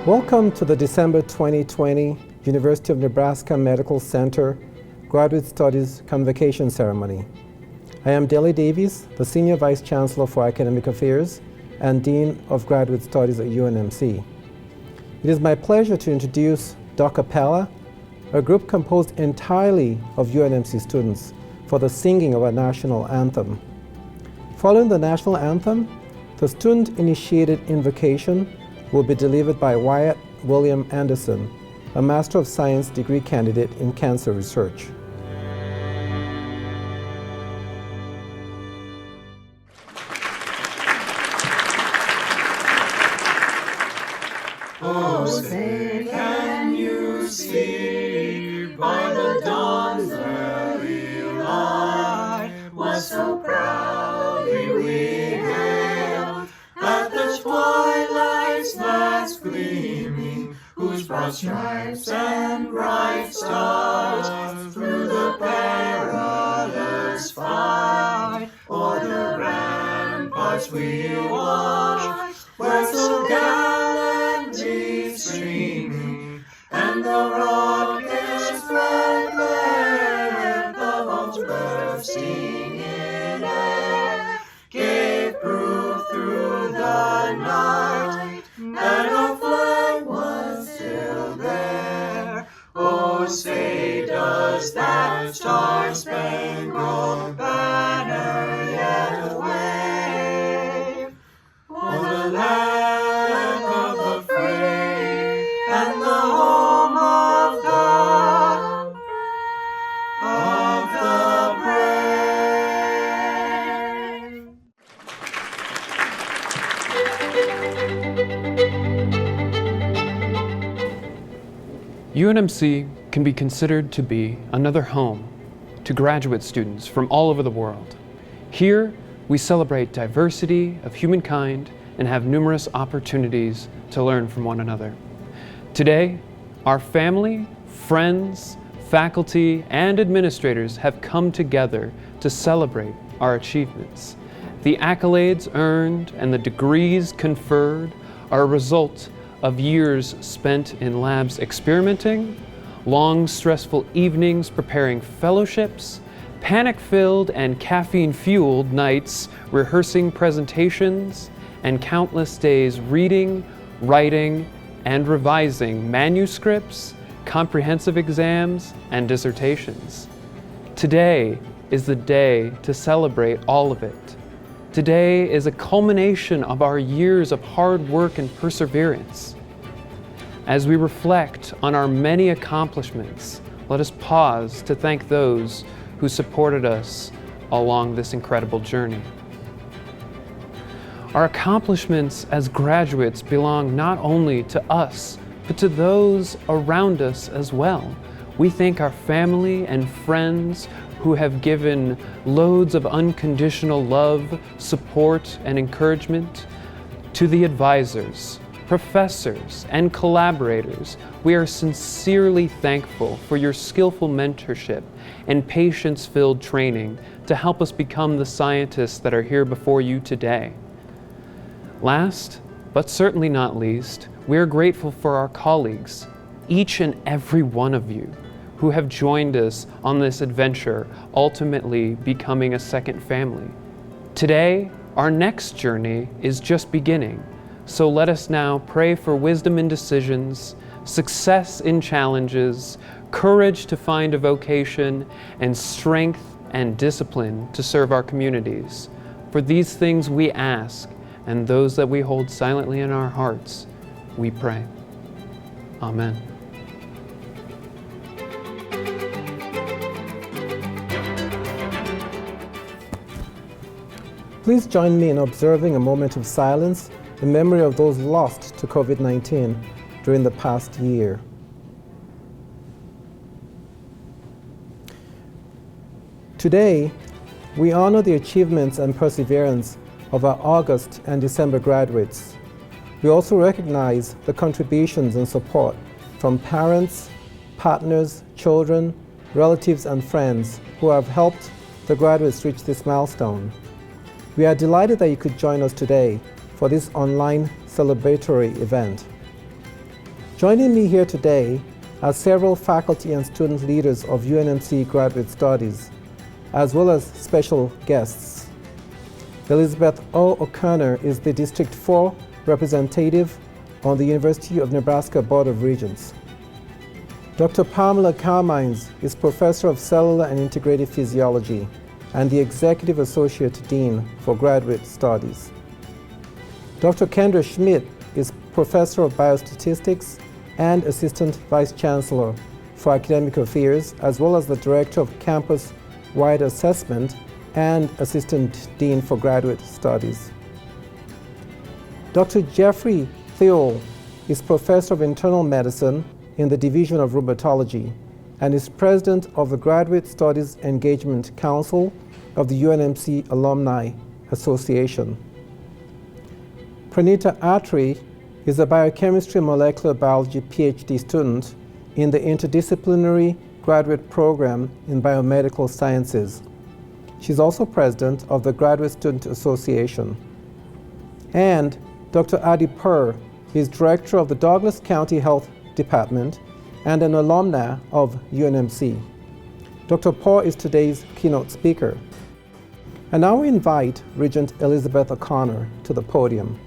Welcome to the December 2020 University of Nebraska Medical Center Graduate Studies Convocation Ceremony. I am Dele Davies, the Senior Vice Chancellor for Academic Affairs and Dean of Graduate Studies at UNMC. It is my pleasure to introduce Doctoral, a group composed entirely of UNMC students, for the singing of our national anthem. Following the national anthem, the student-initiated invocation will be delivered by Wyatt William Anderson, a Master of Science degree candidate in cancer research. Oh, say, can you see by the dawn's early light what so proudly we hailed at the twilight's last gleaming, whose broad stripes and bright stars through the perilous fight o'er the ramparts we watched, where so gallantly streaming, and the rockets' red glare, the bombs bursting in air, gave proof through the night that our flag was still there. Oh, say, does that star-spangled banner yet wave o'er the land of the free and the home of the brave? UNMC can be considered to be another home to graduate students from all over the world. Here, we celebrate diversity of humankind and have numerous opportunities to learn from one another. Today, our family, friends, faculty, and administrators have come together to celebrate our achievements. The accolades earned and the degrees conferred are a result of years spent in labs experimenting, long stressful evenings preparing fellowships, panic-filled and caffeine-fueled nights rehearsing presentations, and countless days reading, writing, and revising manuscripts, comprehensive exams, and dissertations. Today is the day to celebrate all of it. Today is a culmination of our years of hard work and perseverance. As we reflect on our many accomplishments, let us pause to thank those who supported us along this incredible journey. Our accomplishments as graduates belong not only to us, but to those around us as well. We thank our family and friends who have given loads of unconditional love, support, and encouragement. To the advisors, professors, and collaborators, we are sincerely thankful for your skillful mentorship and patience-filled training to help us become the scientists that are here before you today. Last, but certainly not least, we are grateful for our colleagues, each and every one of you, who have joined us on this adventure, ultimately becoming a second family. Today, our next journey is just beginning, so let us now pray for wisdom in decisions, success in challenges, courage to find a vocation, and strength and discipline to serve our communities. For these things we ask, and those that we hold silently in our hearts, we pray. Amen. Please join me in observing a moment of silence in memory of those lost to COVID-19 during the past year. Today, we honor the achievements and perseverance of our August and December graduates. We also recognize the contributions and support from parents, partners, children, relatives, and friends who have helped the graduates reach this milestone. We are delighted that you could join us today for this online celebratory event. Joining me here today are several faculty and student leaders of UNMC Graduate Studies, as well as special guests. Elizabeth O. O'Connor is the District 4 representative on the University of Nebraska Board of Regents. Dr. Pamela Carmines is Professor of Cellular and Integrative Physiology and the Executive Associate Dean for Graduate Studies. Dr. Kendra Schmidt is Professor of Biostatistics and Assistant Vice Chancellor for Academic Affairs, as well as the Director of Campus-Wide Assessment and Assistant Dean for Graduate Studies. Dr. Jeffrey Thiel is Professor of Internal Medicine in the Division of Rheumatology and is President of the Graduate Studies Engagement Council of the UNMC Alumni Association. Pranita Atri is a Biochemistry and Molecular Biology PhD student in the Interdisciplinary Graduate Program in Biomedical Sciences. She's also President of the Graduate Student Association. And Dr. Adi Pur is Director of the Douglas County Health Department and an alumna of UNMC. Dr. Pur is today's keynote speaker. And now we invite Regent Elizabeth O'Connor to the podium.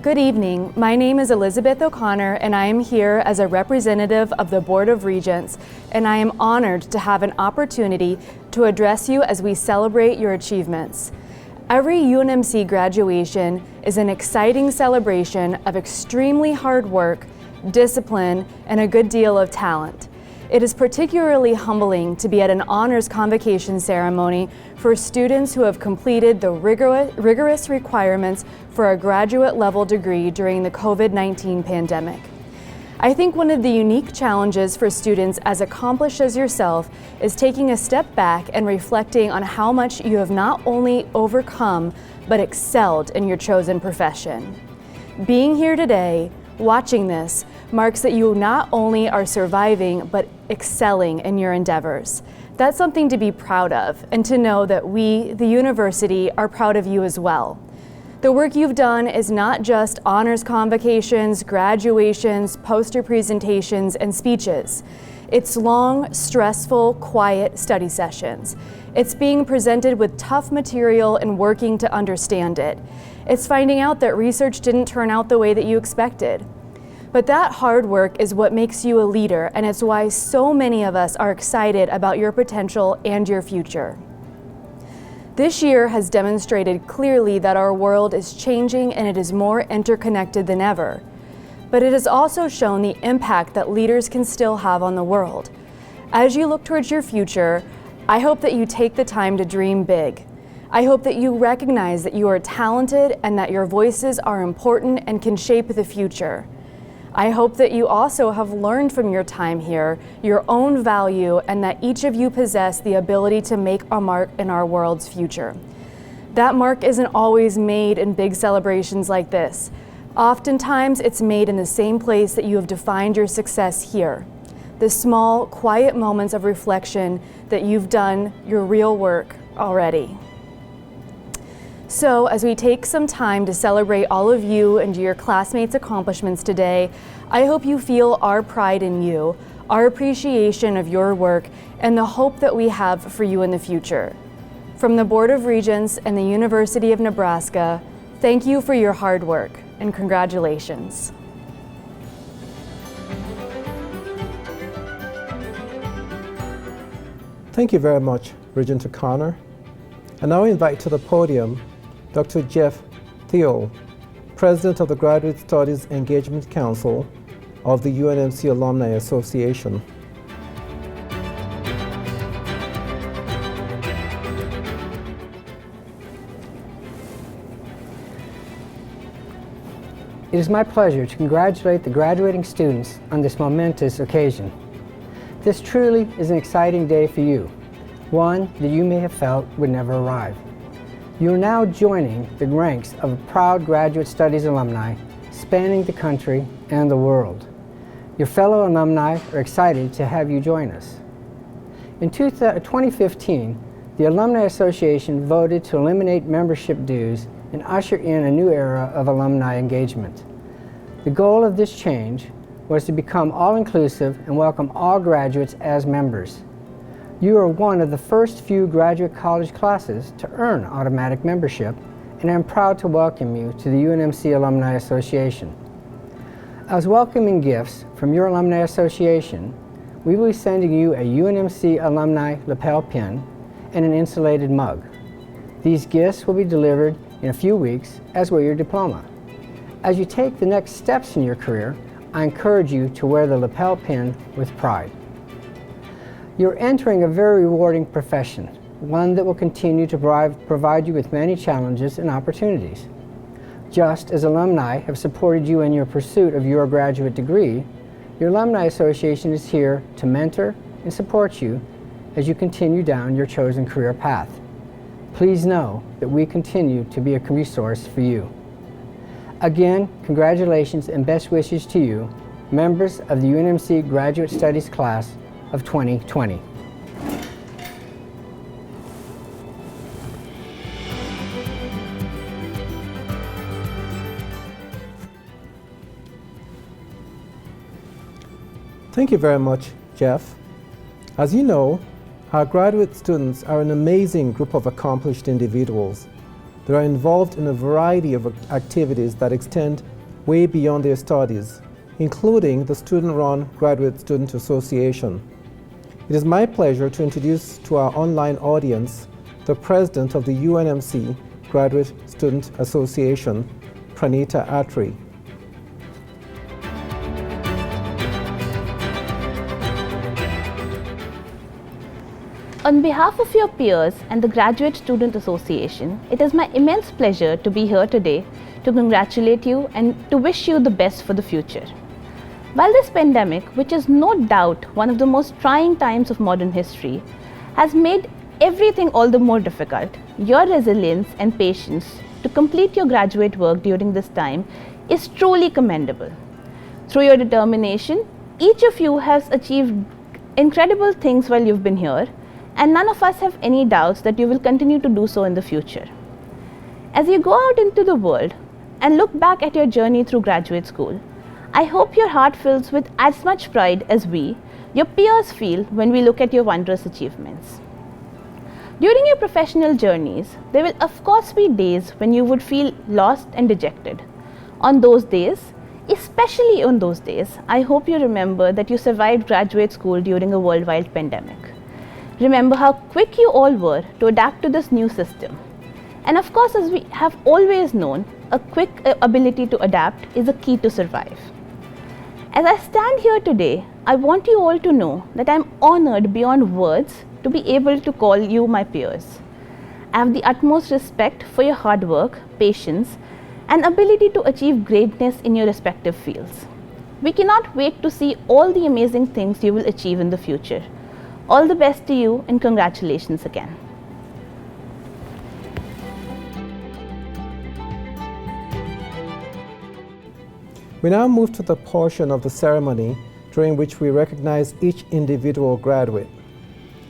Good evening. My name is Elizabeth O'Connor, and I am here as a representative of the Board of Regents, and I am honored to have an opportunity to address you as we celebrate your achievements. Every UNMC graduation is an exciting celebration of extremely hard work, discipline, and a good deal of talent. It is particularly humbling to be at an honors convocation ceremony for students who have completed the rigorous requirements for a graduate level degree during the COVID-19 pandemic. I think one of the unique challenges for students as accomplished as yourself is taking a step back and reflecting on how much you have not only overcome, but excelled in your chosen profession. Being here today, watching this, marks that you not only are surviving, but excelling in your endeavors. That's something to be proud of, and to know that we, the university, are proud of you as well. The work you've done is not just honors convocations, graduations, poster presentations, and speeches. It's long, stressful, quiet study sessions. It's being presented with tough material and working to understand it. It's finding out that research didn't turn out the way that you expected. But that hard work is what makes you a leader, and it's why so many of us are excited about your potential and your future. This year has demonstrated clearly that our world is changing and it is more interconnected than ever. But it has also shown the impact that leaders can still have on the world. As you look towards your future, I hope that you take the time to dream big. I hope that you recognize that you are talented and that your voices are important and can shape the future. I hope that you also have learned from your time here your own value, and that each of you possess the ability to make a mark in our world's future. That mark isn't always made in big celebrations like this. Oftentimes it's made in the same place that you have defined your success here. The small, quiet moments of reflection that you've done your real work already. So as we take some time to celebrate all of you and your classmates' accomplishments today, I hope you feel our pride in you, our appreciation of your work, and the hope that we have for you in the future. From the Board of Regents and the University of Nebraska, thank you for your hard work, and congratulations. Thank you very much, Regent O'Connor. I now invite to the podium Dr. Jeff Thiel, President of the Graduate Studies Engagement Council of the UNMC Alumni Association. It is my pleasure to congratulate the graduating students on this momentous occasion. This truly is an exciting day for you, one that you may have felt would never arrive. You are now joining the ranks of a proud Graduate Studies alumni spanning the country and the world. Your fellow alumni are excited to have you join us. In 2015, the Alumni Association voted to eliminate membership dues and usher in a new era of alumni engagement. The goal of this change was to become all-inclusive and welcome all graduates as members. You are one of the first few graduate college classes to earn automatic membership, and I'm proud to welcome you to the UNMC Alumni Association. As welcoming gifts from your Alumni Association, we will be sending you a UNMC Alumni lapel pin and an insulated mug. These gifts will be delivered in a few weeks, as will your diploma. As you take the next steps in your career, I encourage you to wear the lapel pin with pride. You're entering a very rewarding profession, one that will continue to provide you with many challenges and opportunities. Just as alumni have supported you in your pursuit of your graduate degree, your Alumni Association is here to mentor and support you as you continue down your chosen career path. Please know that we continue to be a resource for you. Again, congratulations and best wishes to you, members of the UNMC Graduate Studies class of 2020. Thank you very much, Jeff. As you know, our graduate students are an amazing group of accomplished individuals. They are involved in a variety of activities that extend way beyond their studies, including the student-run Graduate Student Association. It is my pleasure to introduce to our online audience the President of the UNMC Graduate Student Association, Pranita Atri. On behalf of your peers and the Graduate Student Association, it is my immense pleasure to be here today to congratulate you and to wish you the best for the future. While this pandemic, which is no doubt one of the most trying times of modern history, has made everything all the more difficult, your resilience and patience to complete your graduate work during this time is truly commendable. Through your determination, each of you has achieved incredible things while you've been here, and none of us have any doubts that you will continue to do so in the future. As you go out into the world and look back at your journey through graduate school, I hope your heart fills with as much pride as we, your peers, feel when we look at your wondrous achievements. During your professional journeys, there will of course be days when you would feel lost and dejected. On those days, especially on those days, I hope you remember that you survived graduate school during a worldwide pandemic. Remember how quick you all were to adapt to this new system. And of course, as we have always known, a quick ability to adapt is a key to survive. As I stand here today, I want you all to know that I'm honored beyond words to be able to call you my peers. I have the utmost respect for your hard work, patience, and ability to achieve greatness in your respective fields. We cannot wait to see all the amazing things you will achieve in the future. All the best to you and congratulations again. We now move to the portion of the ceremony during which we recognize each individual graduate.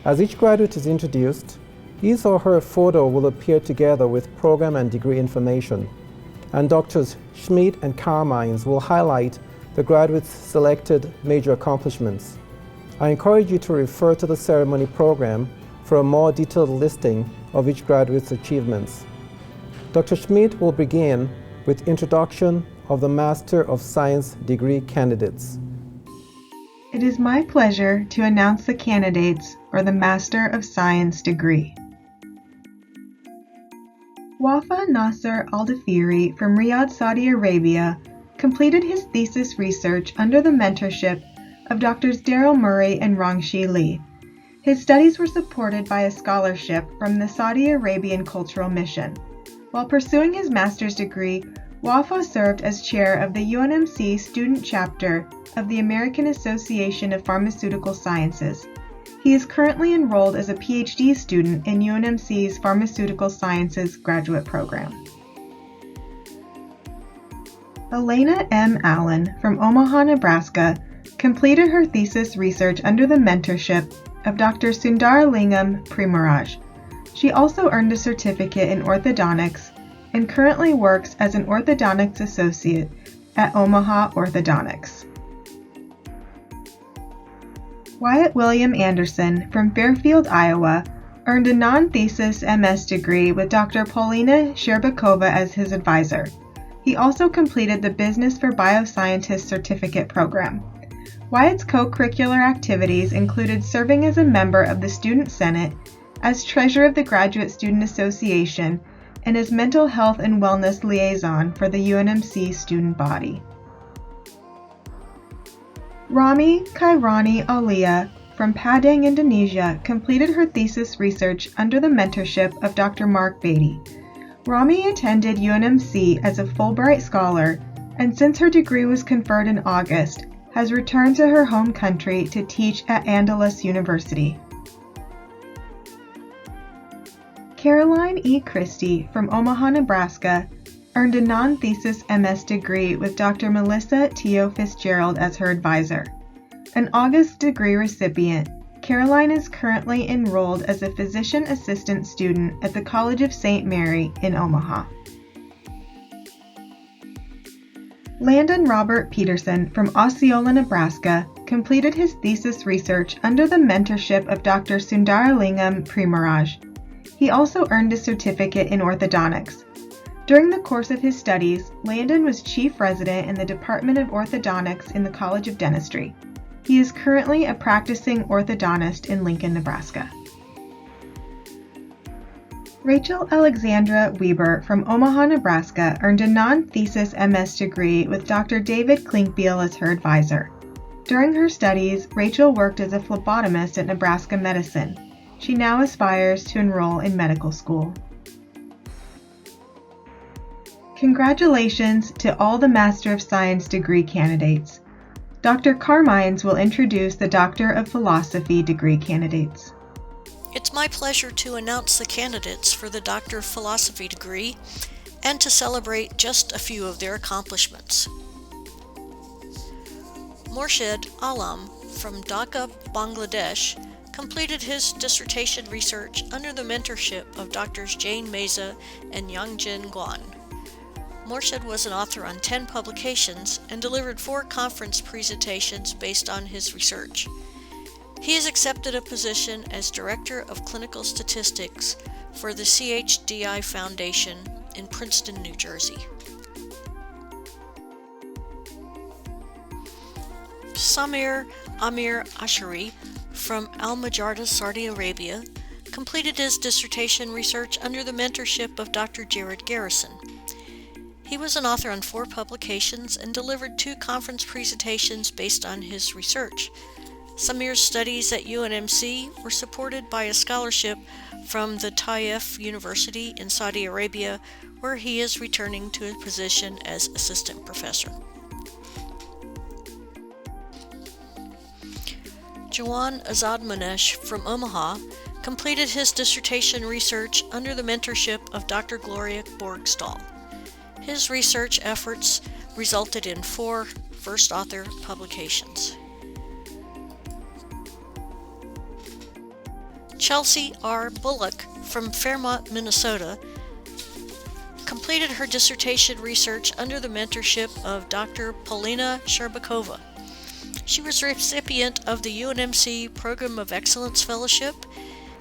As each graduate is introduced, his or her photo will appear together with program and degree information, and Drs. Schmidt and Carmines will highlight the graduates' selected major accomplishments. I encourage you to refer to the ceremony program for a more detailed listing of each graduate's achievements. Dr. Schmidt will begin with introduction of the Master of Science degree candidates. It is my pleasure to announce the candidates for the Master of Science degree. Wafa Nasser Al-Dafiri from Riyadh, Saudi Arabia, completed his thesis research under the mentorship of Drs. Daryl Murray and Rangshi Lee. His studies were supported by a scholarship from the Saudi Arabian Cultural Mission. While pursuing his master's degree, Wafa served as chair of the UNMC student chapter of the American Association of Pharmaceutical Sciences. He is currently enrolled as a PhD student in UNMC's Pharmaceutical Sciences graduate program. Elena M. Allen from Omaha, Nebraska, completed her thesis research under the mentorship of Dr. Sundar Lingam Premaraj. She also earned a certificate in orthodontics and currently works as an orthodontics associate at Omaha Orthodontics. Wyatt William Anderson from Fairfield, Iowa, earned a non-thesis MS degree with Dr. Paulina Sherbakova as his advisor. He also completed the Business for Bioscientists certificate program. Wyatt's co-curricular activities included serving as a member of the Student Senate, as treasurer of the Graduate Student Association, and as mental health and wellness liaison for the UNMC student body. Rami Khairani Aulia from Padang, Indonesia, completed her thesis research under the mentorship of Dr. Mark Beatty. Rami attended UNMC as a Fulbright scholar, and since her degree was conferred in August, has returned to her home country to teach at Andalus University. Caroline E. Christie from Omaha, Nebraska, earned a non-thesis MS degree with Dr. Melissa Teo Fitzgerald as her advisor. An August degree recipient, Caroline is currently enrolled as a physician assistant student at the College of St. Mary in Omaha. Landon Robert Peterson from Osceola, Nebraska, completed his thesis research under the mentorship of Dr. Sundaralingam Premaraj. He also earned a certificate in orthodontics. During the course of his studies, Landon was chief resident in the Department of Orthodontics in the College of Dentistry. He is currently a practicing orthodontist in Lincoln, Nebraska. Rachel Alexandra Weber from Omaha, Nebraska, earned a non-thesis MS degree with Dr. David Klinkbiel as her advisor. During her studies, Rachel worked as a phlebotomist at Nebraska Medicine. She now aspires to enroll in medical school. Congratulations to all the Master of Science degree candidates. Dr. Carmines will introduce the Doctor of Philosophy degree candidates. It's my pleasure to announce the candidates for the Doctor of Philosophy degree and to celebrate just a few of their accomplishments. Morshed Alam from Dhaka, Bangladesh, completed his dissertation research under the mentorship of Drs. Jane Meza and Yangjin Guan. Morshed was an author on 10 publications and delivered 4 conference presentations based on his research. He has accepted a position as Director of Clinical Statistics for the CHDI Foundation in Princeton, New Jersey. Samir Amir Ashari from Al Majarda, Saudi Arabia, completed his dissertation research under the mentorship of Dr. Jared Garrison. He was an author on 4 publications and delivered 2 conference presentations based on his research. Samir's studies at UNMC were supported by a scholarship from the Taif University in Saudi Arabia, where he is returning to a position as assistant professor. Jawan Azadmanesh from Omaha completed his dissertation research under the mentorship of Dr. Gloria Borgstall. His research efforts resulted in 4 first author publications. Chelsea R. Bullock from Fairmont, Minnesota, completed her dissertation research under the mentorship of Dr. Paulina Sherbakova. She was recipient of the UNMC Program of Excellence Fellowship,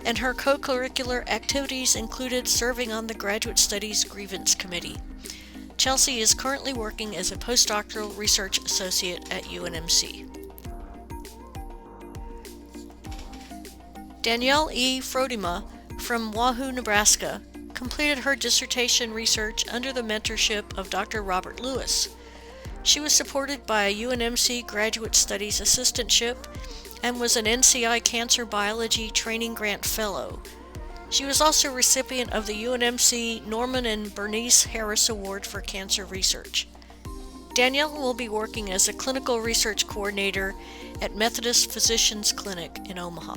and her co-curricular activities included serving on the Graduate Studies Grievance Committee. Chelsea is currently working as a postdoctoral research associate at UNMC. Danielle E. Frodema from Wahoo, Nebraska, completed her dissertation research under the mentorship of Dr. Robert Lewis. She was supported by a UNMC Graduate Studies assistantship and was an NCI Cancer Biology Training Grant Fellow. She was also recipient of the UNMC Norman and Bernice Harris Award for Cancer Research. Danielle will be working as a clinical research coordinator at Methodist Physicians Clinic in Omaha.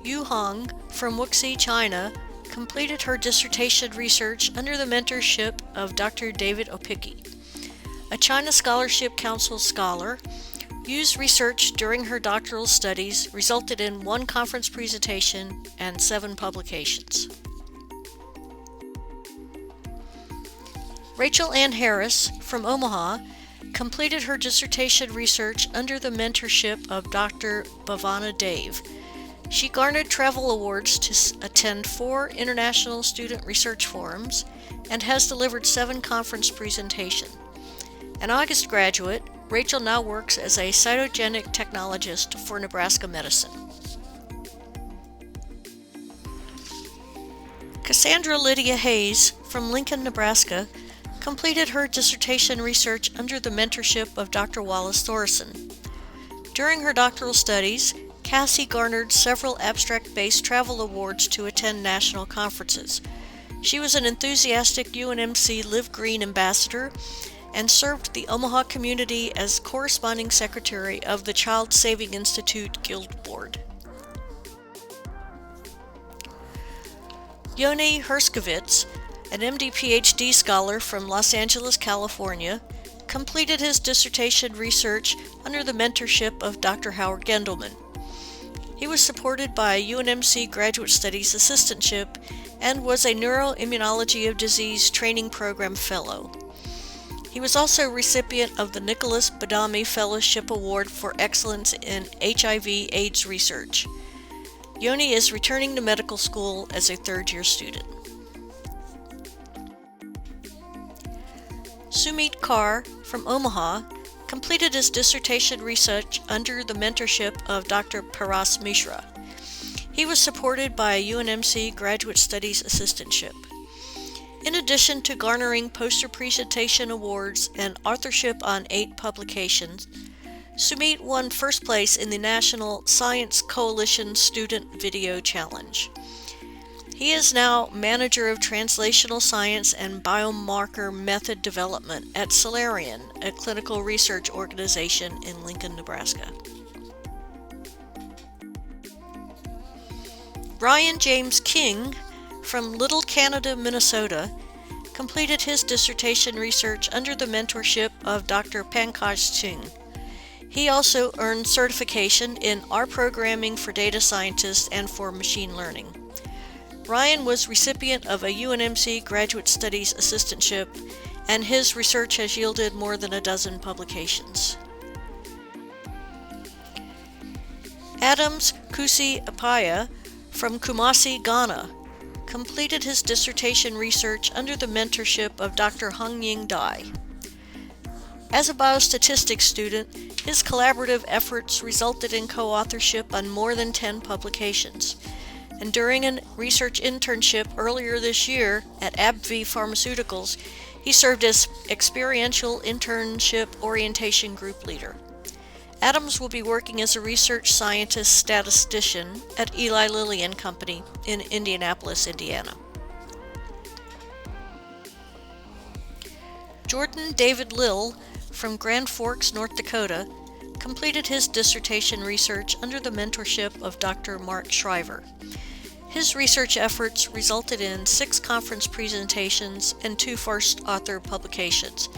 Yu Hong from Wuxi, China, completed her dissertation research under the mentorship of Dr. David Opicki. A China Scholarship Council scholar, Yu's research during her doctoral studies resulted in 1 conference presentation and 7 publications. Rachel Ann Harris from Omaha completed her dissertation research under the mentorship of Dr. Bhavana Dave. She garnered travel awards to attend 4 international student research forums and has delivered 7 conference presentations. An August graduate, Rachel now works as a cytogenic technologist for Nebraska Medicine. Cassandra Lydia Hayes from Lincoln, Nebraska, completed her dissertation research under the mentorship of Dr. Wallace Thorson. During her doctoral studies, Cassie garnered several abstract-based travel awards to attend national conferences. She was an enthusiastic UNMC Live Green ambassador and served the Omaha community as corresponding secretary of the Child Saving Institute Guild Board. Yoni Herskovitz, an MD-PhD scholar from Los Angeles, California, completed his dissertation research under the mentorship of Dr. Howard Gendelman. He was supported by a UNMC Graduate Studies assistantship and was a Neuroimmunology of Disease Training Program Fellow. He was also recipient of the Nicholas Badami Fellowship Award for Excellence in HIV/AIDS Research. Yoni is returning to medical school as a third-year student. Sumit Kaur from Omaha completed his dissertation research under the mentorship of Dr. Paras Mishra. He was supported by a UNMC Graduate Studies assistantship. In addition to garnering poster presentation awards and authorship on 8 publications, Sumit won first place in the National Science Coalition Student Video Challenge. He is now Manager of Translational Science and Biomarker Method Development at Celarian, a clinical research organization in Lincoln, Nebraska. Ryan James King from Little Canada, Minnesota, completed his dissertation research under the mentorship of Dr. Pankaj Singh. He also earned certification in R programming for data scientists and for machine learning. Ryan was recipient of a UNMC Graduate Studies assistantship, and his research has yielded more than a dozen publications. Adams Kusi Apaya from Kumasi, Ghana, completed his dissertation research under the mentorship of Dr. Hung Ying Dai. As a biostatistics student, his collaborative efforts resulted in co-authorship on more than 10 publications. And during a research internship earlier this year at AbbVie Pharmaceuticals, he served as experiential internship orientation group leader. Adams will be working as a research scientist statistician at Eli Lilly and Company in Indianapolis, Indiana. Jordan David Lill from Grand Forks, North Dakota, completed his dissertation research under the mentorship of Dr. Mark Shriver. His research efforts resulted in 6 conference presentations and 2 first author publications.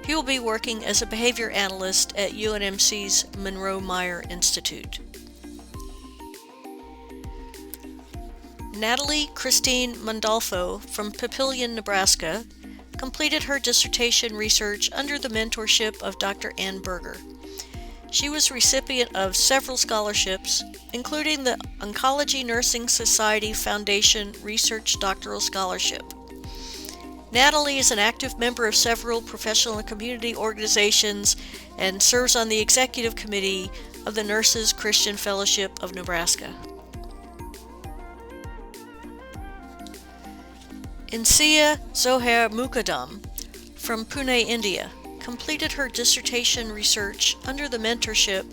He will be working as a behavior analyst at UNMC's Monroe Meyer Institute. Natalie Christine Mondolfo from Papillion, Nebraska, completed her dissertation research under the mentorship of Dr. Ann Berger. She was recipient of several scholarships, including the Oncology Nursing Society Foundation Research Doctoral Scholarship. Natalie is an active member of several professional and community organizations and serves on the executive committee of the Nurses Christian Fellowship of Nebraska. Insia Zohair Mukadam from Pune, India, completed her dissertation research under the mentorship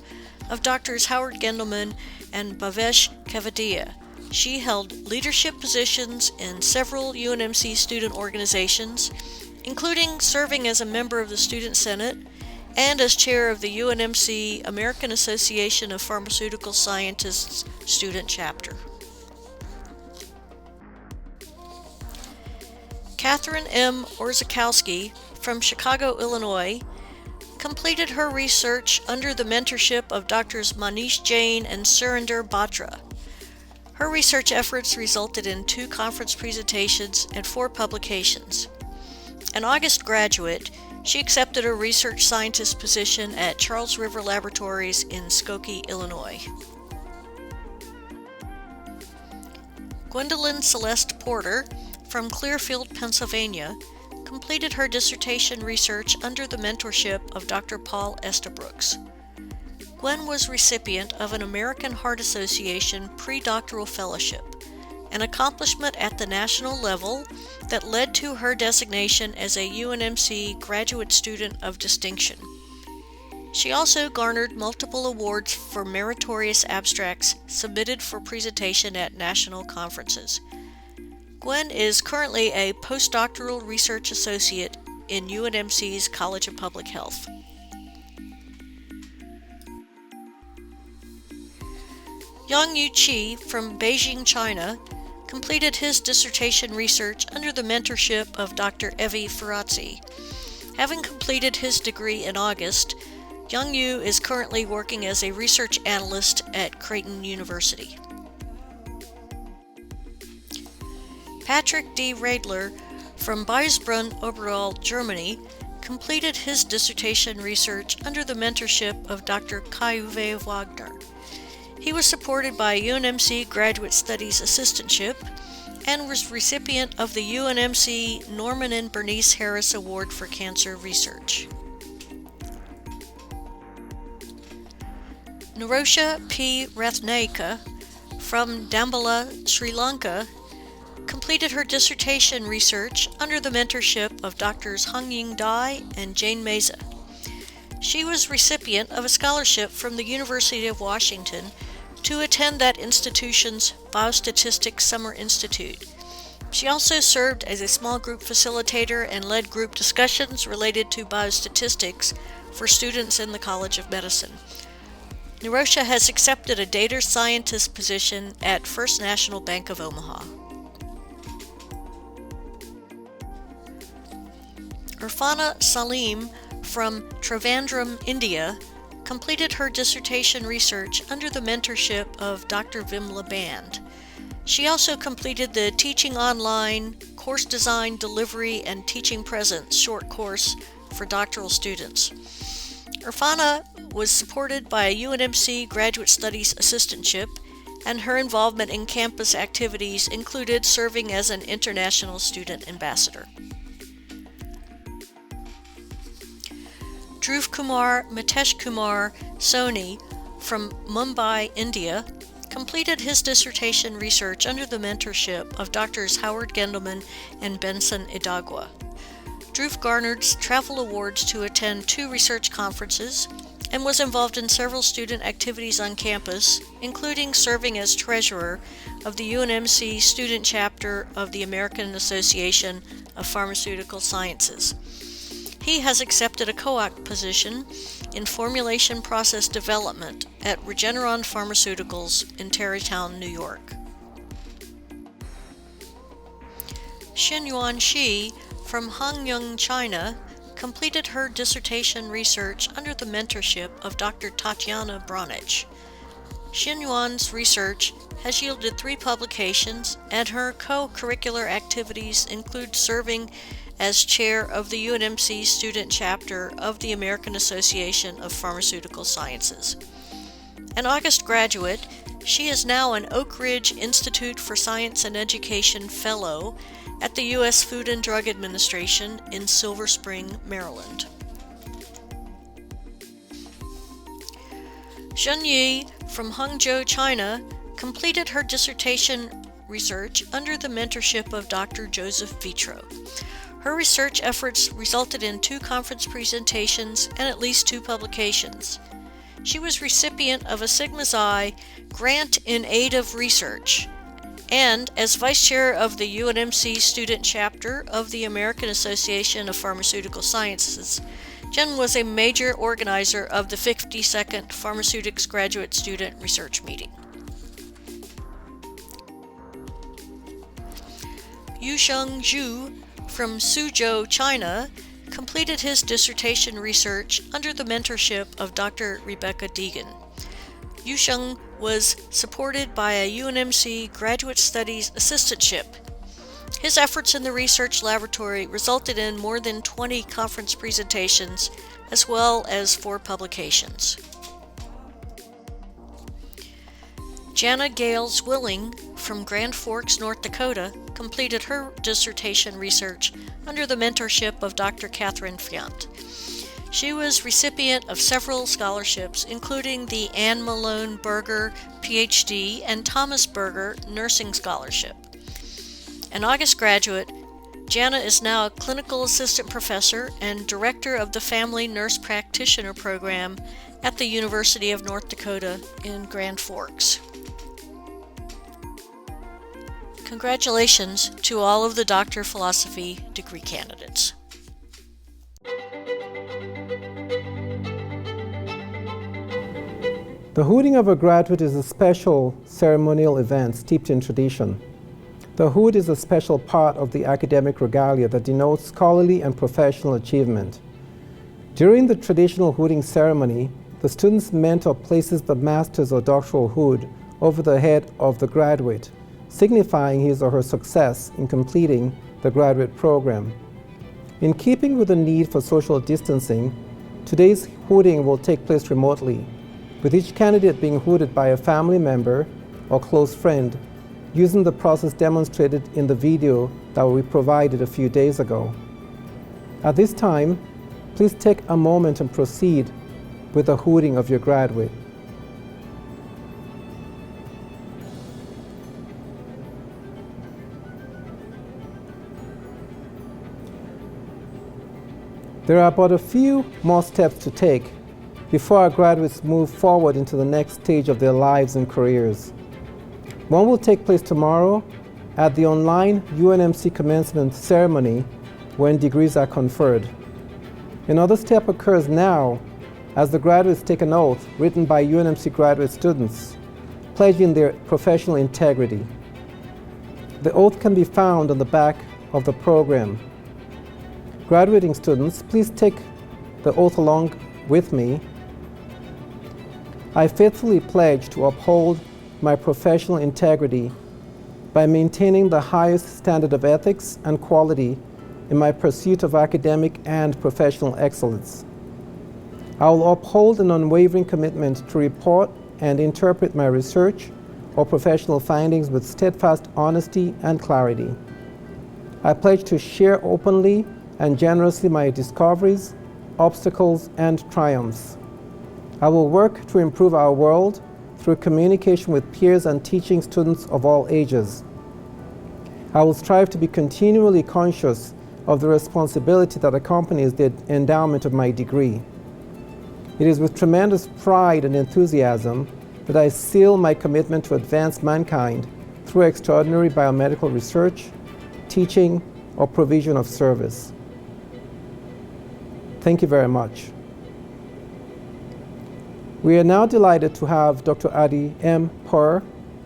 of Drs. Howard Gendelman and Bhavesh Kevadia. She held leadership positions in several UNMC student organizations, including serving as a member of the Student Senate and as chair of the UNMC American Association of Pharmaceutical Scientists Student Chapter. Catherine M. Orzakowski from Chicago, Illinois, completed her research under the mentorship of Drs. Manish Jain and Surinder Batra. Her research efforts resulted in 2 conference presentations and 4 publications. An August graduate, she accepted a research scientist position at Charles River Laboratories in Skokie, Illinois. Gwendolyn Celeste Porter from Clearfield, Pennsylvania, completed her dissertation research under the mentorship of Dr. Paul Estabrooks. Gwen was recipient of an American Heart Association pre-doctoral fellowship, an accomplishment at the national level that led to her designation as a UNMC Graduate Student of Distinction. She also garnered multiple awards for meritorious abstracts submitted for presentation at national conferences. Gwen is currently a postdoctoral research associate in UNMC's College of Public Health. Yongyu Chi from Beijing, China, completed his dissertation research under the mentorship of Dr. Evi Ferrazzi. Having completed his degree in August, Yongyu is currently working as a research analyst at Creighton University. Patrick D. Radler from Baisbrunn, Oberall, Germany, completed his dissertation research under the mentorship of Dr. Kai-Uwe Wagner. He was supported by a UNMC Graduate Studies assistantship and was recipient of the UNMC Norman and Bernice Harris Award for Cancer Research. Narosha P. Rathnayaka from Dambala, Sri Lanka, completed her dissertation research under the mentorship of Drs. Hung-Ying Dai and Jane Meza. She was recipient of a scholarship from the University of Washington to attend that institution's Biostatistics Summer Institute. She also served as a small group facilitator and led group discussions related to biostatistics for students in the College of Medicine. Narosha has accepted a data scientist position at First National Bank of Omaha. Irfana Salim from Trivandrum, India, completed her dissertation research under the mentorship of Dr. Vimla Band. She also completed the Teaching Online Course Design, Delivery, and Teaching Presence short course for doctoral students. Irfana was supported by a UNMC Graduate Studies assistantship, and her involvement in campus activities included serving as an international student ambassador. Dhruv Kumar Mitesh Kumar Soni from Mumbai, India, completed his dissertation research under the mentorship of Drs. Howard Gendelman and Benson Idagwa. Dhruv garnered travel awards to attend 2 research conferences and was involved in several student activities on campus, including serving as treasurer of the UNMC student chapter of the American Association of Pharmaceutical Sciences. He has accepted a co-op position in formulation process development at Regeneron Pharmaceuticals in Tarrytown, New York. Xinyuan Shi from Hanyang, China, completed her dissertation research under the mentorship of Dr. Tatiana Bronich. Xinyuan's research has yielded 3 publications, and her co-curricular activities include serving as chair of the UNMC student chapter of the American Association of Pharmaceutical Sciences. An August graduate, she is now an Oak Ridge Institute for Science and Education Fellow at the U.S. Food and Drug Administration in Silver Spring, Maryland. Zhen Yi from Hangzhou, China, completed her dissertation research under the mentorship of Dr. Joseph Vitro. Her research efforts resulted in 2 conference presentations and at least 2 publications. She was recipient of a Sigma Xi Grant in Aid of Research, and as vice chair of the UNMC student chapter of the American Association of Pharmaceutical Sciences, Jen was a major organizer of the 52nd Pharmaceutics Graduate Student Research Meeting. Yusheng Zhu from Suzhou, China, completed his dissertation research under the mentorship of Dr. Rebecca Deegan. Yusheng was supported by a UNMC Graduate Studies assistantship. His efforts in the research laboratory resulted in more than 20 conference presentations, as well as 4 publications. Jana Gales Willing from Grand Forks, North Dakota, completed her dissertation research under the mentorship of Dr. Catherine Fiant. She was recipient of several scholarships, including the Anne Malone Berger PhD and Thomas Berger Nursing Scholarship. An August graduate, Jana is now a clinical assistant professor and director of the Family Nurse Practitioner Program at the University of North Dakota in Grand Forks. Congratulations to all of the Doctor of Philosophy degree candidates. The hooting of a graduate is a special ceremonial event steeped in tradition. The hood is a special part of the academic regalia that denotes scholarly and professional achievement. During the traditional hooting ceremony, the student's mentor places the master's or doctoral hood over the head of the graduate, signifying his or her success in completing the graduate program. In keeping with the need for social distancing, today's hooting will take place remotely, with each candidate being hooded by a family member or close friend, using the process demonstrated in the video that we provided a few days ago. At this time, please take a moment and proceed with the hooting of your graduate. There are but a few more steps to take before our graduates move forward into the next stage of their lives and careers. One will take place tomorrow at the online UNMC commencement ceremony when degrees are conferred. Another step occurs now as the graduates take an oath written by UNMC graduate students, pledging their professional integrity. The oath can be found on the back of the program. Graduating students, please take the oath along with me. I faithfully pledge to uphold my professional integrity by maintaining the highest standard of ethics and quality in my pursuit of academic and professional excellence. I will uphold an unwavering commitment to report and interpret my research or professional findings with steadfast honesty and clarity. I pledge to share openly and generously my discoveries, obstacles, and triumphs. I will work to improve our world through communication with peers and teaching students of all ages. I will strive to be continually conscious of the responsibility that accompanies the endowment of my degree. It is with tremendous pride and enthusiasm that I seal my commitment to advance mankind through extraordinary biomedical research, teaching, or provision of service. Thank you very much. We are now delighted to have Dr. Adi M. Purr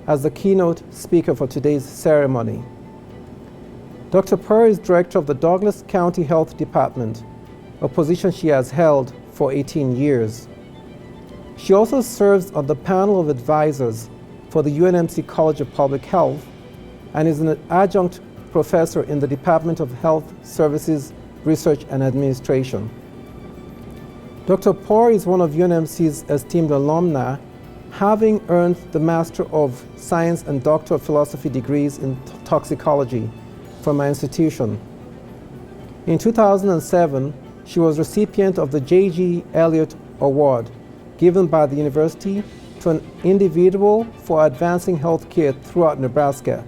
as the keynote speaker for today's ceremony. Dr. Purr is director of the Douglas County Health Department, a position she has held for 18 years. She also serves on the panel of advisors for the UNMC College of Public Health and is an adjunct professor in the Department of Health Services, Research and Administration. Dr. Purr is one of UNMC's esteemed alumni, having earned the Master of Science and Doctor of Philosophy degrees in toxicology from my institution. In 2007, she was recipient of the J.G. Elliott Award, given by the university to an individual for advancing healthcare throughout Nebraska,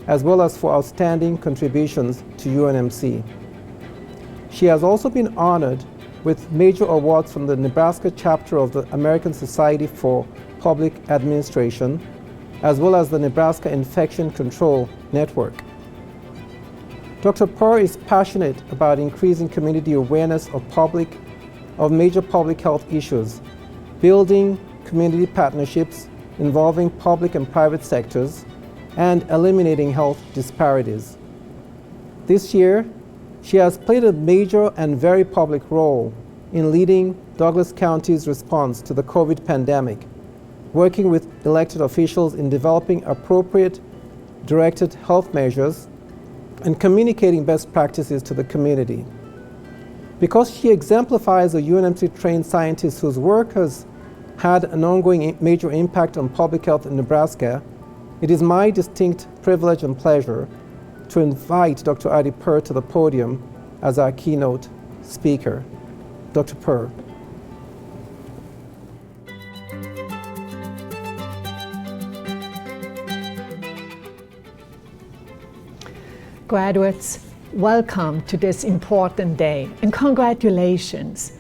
as well as for outstanding contributions to UNMC. She has also been honored with major awards from the Nebraska chapter of the American Society for Public Administration, as well as the Nebraska Infection Control Network. Dr. Purr is passionate about increasing community awareness of major public health issues, building community partnerships involving public and private sectors, and eliminating health disparities. This year, She has played a major and very public role in leading Douglas County's response to the COVID pandemic, working with elected officials in developing appropriate directed health measures and communicating best practices to the community. Because she exemplifies a UNMC-trained scientist whose work has had an ongoing major impact on public health in Nebraska, it is my distinct privilege and pleasure to invite Dr. Adi Purr to the podium as our keynote speaker. Dr. Purr. Graduates, welcome to this important day and congratulations.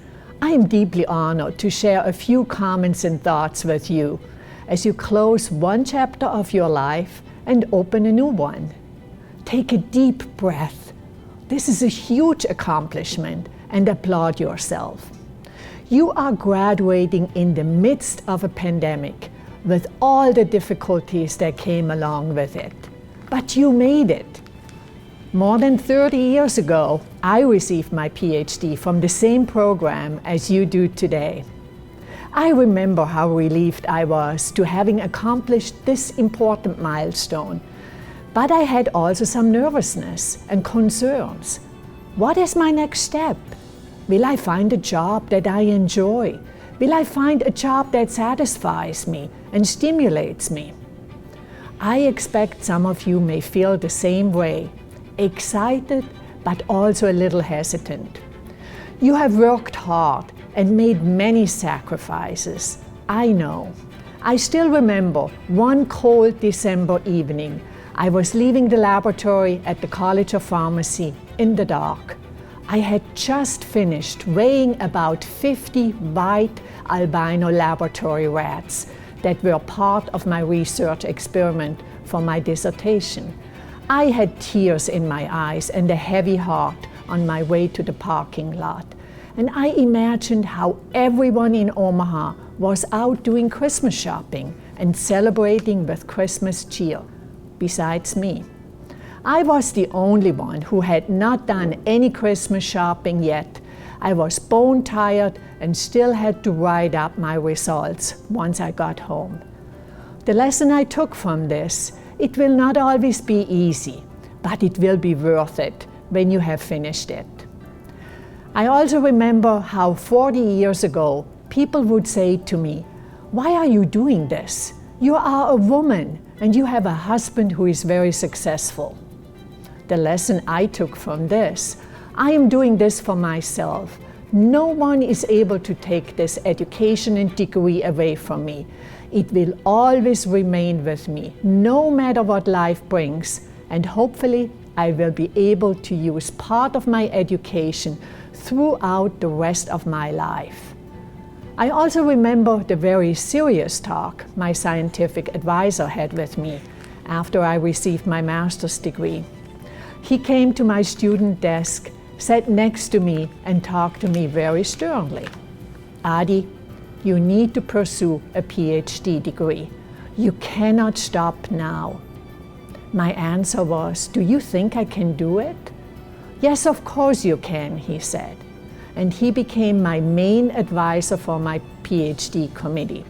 I am deeply honored to share a few comments and thoughts with you as you close one chapter of your life and open a new one. Take a deep breath. This is a huge accomplishment and applaud yourself. You are graduating in the midst of a pandemic with all the difficulties that came along with it. But you made it. More than 30 years ago, I received my PhD from the same program as you do today. I remember how relieved I was to having accomplished this important milestone. But I had also some nervousness and concerns. What is my next step? Will I find a job that I enjoy? Will I find a job that satisfies me and stimulates me? I expect some of you may feel the same way. Excited, but also a little hesitant. You have worked hard and made many sacrifices. I know. I still remember one cold December evening. I was leaving the laboratory at the College of Pharmacy in the dark. I had just finished weighing about 50 white albino laboratory rats that were part of my research experiment for my dissertation. I had tears in my eyes and a heavy heart on my way to the parking lot. And I imagined how everyone in Omaha was out doing Christmas shopping and celebrating with Christmas cheer, besides me. I was the only one who had not done any Christmas shopping yet. I was bone tired and still had to write up my results once I got home. The lesson I took from this: it will not always be easy, but it will be worth it when you have finished it. I also remember how 40 years ago, people would say to me, "Why are you doing this? You are a woman and you have a husband who is very successful." The lesson I took from this: I am doing this for myself. No one is able to take this education and degree away from me. It will always remain with me, no matter what life brings, and hopefully I will be able to use part of my education throughout the rest of my life. I also remember the very serious talk my scientific advisor had with me after I received my master's degree. He came to my student desk, sat next to me, and talked to me very sternly. "Adi, you need to pursue a PhD degree. You cannot stop now." My answer was, "Do you think I can do it?" "Yes, of course you can," he said. And he became my main advisor for my PhD committee.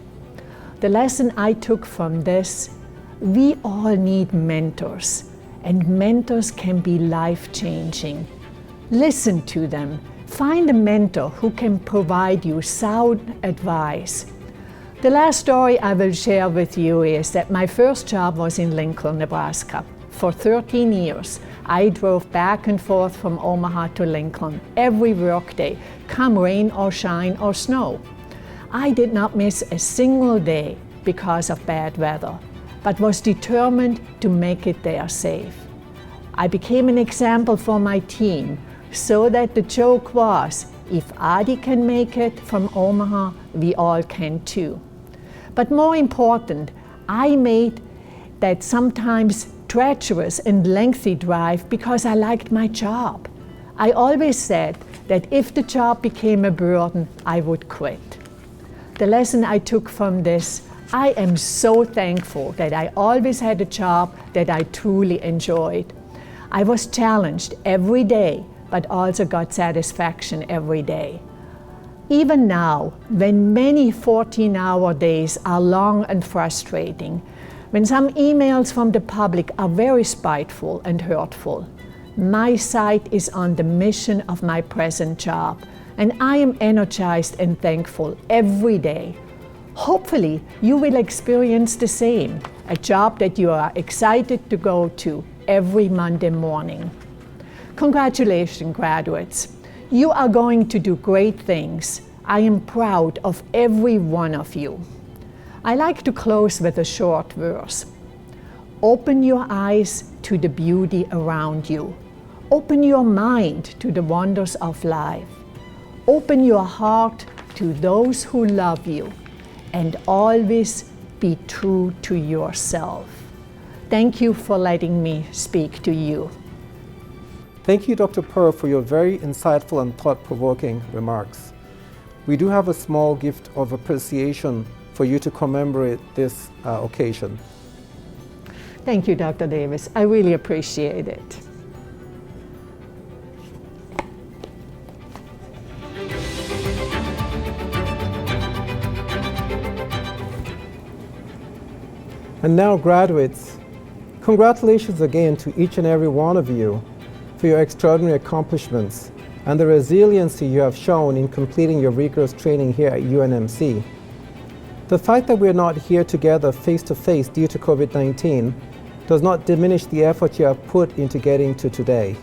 The lesson I took from this: we all need mentors, and mentors can be life-changing. Listen to them. Find a mentor who can provide you sound advice. The last story I will share with you is that my first job was in Lincoln, Nebraska. For 13 years, I drove back and forth from Omaha to Lincoln every workday, come rain or shine or snow. I did not miss a single day because of bad weather, but was determined to make it there safe. I became an example for my team, so that the joke was, if Adi can make it from Omaha, we all can too. But more important, I made that sometimes treacherous and lengthy drive because I liked my job. I always said that if the job became a burden, I would quit. The lesson I took from this: I am so thankful that I always had a job that I truly enjoyed. I was challenged every day but also got satisfaction every day. Even now, when many 14-hour days are long and frustrating, when some emails from the public are very spiteful and hurtful, my sight is on the mission of my present job, and I am energized and thankful every day. Hopefully, you will experience the same, a job that you are excited to go to every Monday morning. Congratulations, graduates. You are going to do great things. I am proud of every one of you. I like to close with a short verse. Open your eyes to the beauty around you. Open your mind to the wonders of life. Open your heart to those who love you, and always be true to yourself. Thank you for letting me speak to you. Thank you, Dr. Purr, for your very insightful and thought-provoking remarks. We do have a small gift of appreciation for you to commemorate this occasion. Thank you, Dr. Davis. I really appreciate it. And now, graduates, congratulations again to each and every one of you for your extraordinary accomplishments and the resiliency you have shown in completing your rigorous training here at UNMC. The fact that we are not here together face-to-face due to COVID-19 does not diminish the effort you have put into getting to today.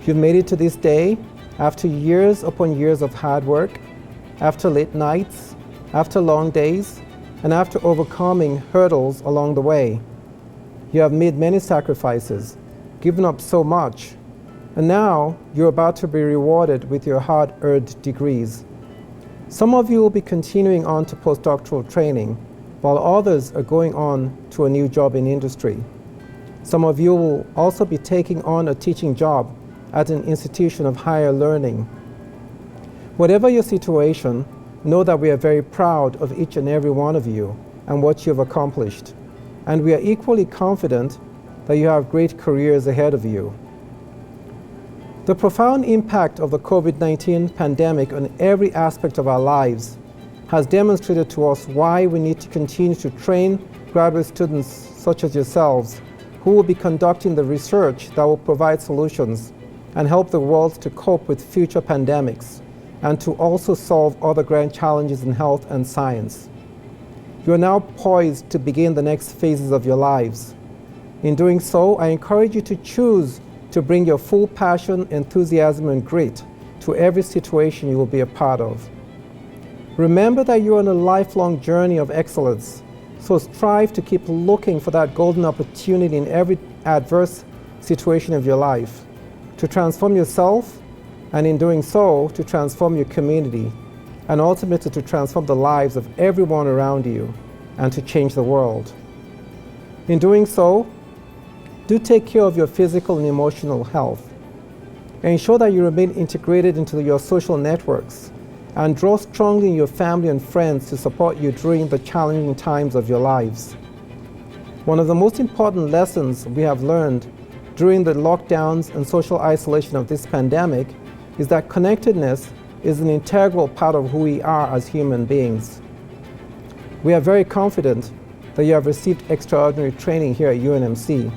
You've made it to this day after years upon years of hard work, after late nights, after long days, and after overcoming hurdles along the way. You have made many sacrifices, given up so much, and now you're about to be rewarded with your hard-earned degrees. Some of you will be continuing on to postdoctoral training, while others are going on to a new job in industry. Some of you will also be taking on a teaching job at an institution of higher learning. Whatever your situation, know that we are very proud of each and every one of you and what you've accomplished. And we are equally confident that you have great careers ahead of you. The profound impact of the COVID-19 pandemic on every aspect of our lives has demonstrated to us why we need to continue to train graduate students such as yourselves who will be conducting the research that will provide solutions and help the world to cope with future pandemics and to also solve other grand challenges in health and science. You are now poised to begin the next phases of your lives. In doing so, I encourage you to choose to bring your full passion, enthusiasm, and grit to every situation you will be a part of. Remember that you are on a lifelong journey of excellence, so strive to keep looking for that golden opportunity in every adverse situation of your life, to transform yourself, and in doing so, to transform your community, and ultimately to transform the lives of everyone around you, and to change the world. In doing so, do take care of your physical and emotional health. Ensure that you remain integrated into your social networks and draw strongly in your family and friends to support you during the challenging times of your lives. One of the most important lessons we have learned during the lockdowns and social isolation of this pandemic is that connectedness is an integral part of who we are as human beings. We are very confident that you have received extraordinary training here at UNMC,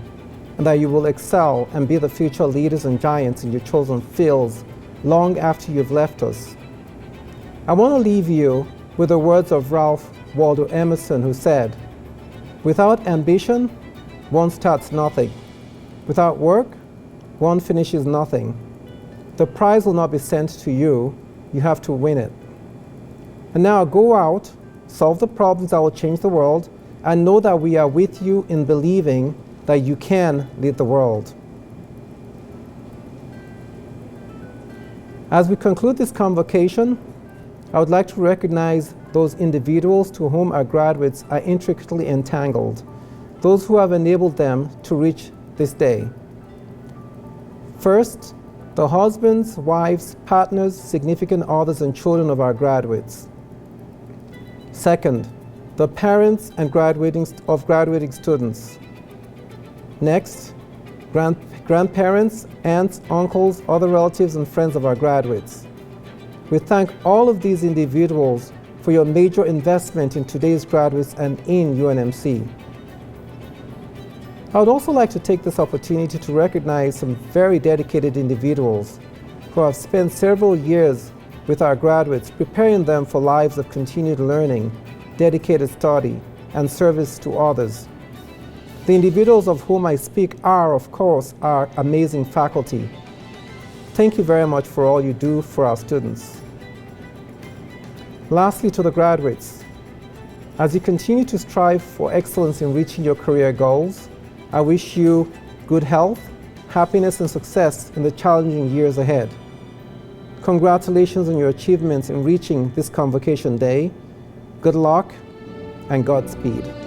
and that you will excel and be the future leaders and giants in your chosen fields long after you've left us. I want to leave you with the words of Ralph Waldo Emerson, who said, "Without ambition, one starts nothing. Without work, one finishes nothing. The prize will not be sent to you, you have to win it." And now go out, solve the problems that will change the world, and know that we are with you in believing that you can lead the world. As we conclude this convocation, I would like to recognize those individuals to whom our graduates are intricately entangled, those who have enabled them to reach this day. First, the husbands, wives, partners, significant others, and children of our graduates. Second, the parents and graduating students. Next, grandparents, aunts, uncles, other relatives, and friends of our graduates. We thank all of these individuals for your major investment in today's graduates and in UNMC. I would also like to take this opportunity to recognize some very dedicated individuals who have spent several years with our graduates, preparing them for lives of continued learning, dedicated study, and service to others. The individuals of whom I speak are, of course, our amazing faculty. Thank you very much for all you do for our students. Lastly, to the graduates, as you continue to strive for excellence in reaching your career goals, I wish you good health, happiness, and success in the challenging years ahead. Congratulations on your achievements in reaching this Convocation Day. Good luck and Godspeed.